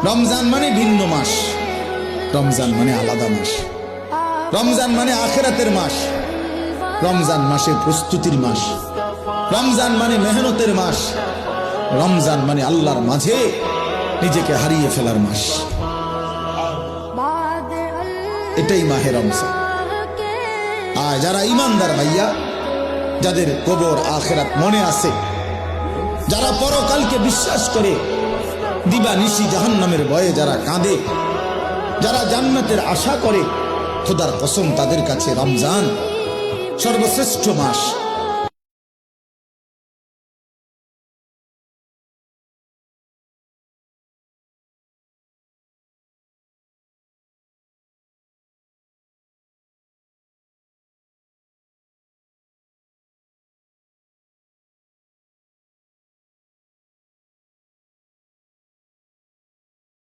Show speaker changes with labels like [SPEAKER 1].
[SPEAKER 1] রমজান মানে ভিন্ন মাস, রমজান মানে আলাদা মাস, রমজান মানে আখিরাতের মাস, রমজান মাসে প্রস্তুতির মাস, রমজান মানে মেহনতের মাস, রমজান মানে আল্লাহর মাঝে নিজেকে হারিয়ে ফেলার মাস। এটাই মাহে রমজান। আর যারা ইমানদার ভাইয়া, যাদের কবর আখিরাত মনে আছে, যারা পরকালকে বিশ্বাস করে, দিবানিশি জাহান্নামের ভয়ে যারা কাঁদে, যারা জান্নাতের আশা করে, খোদার কসম তাদের কাছে রমজান সর্বশ্রেষ্ঠ মাস।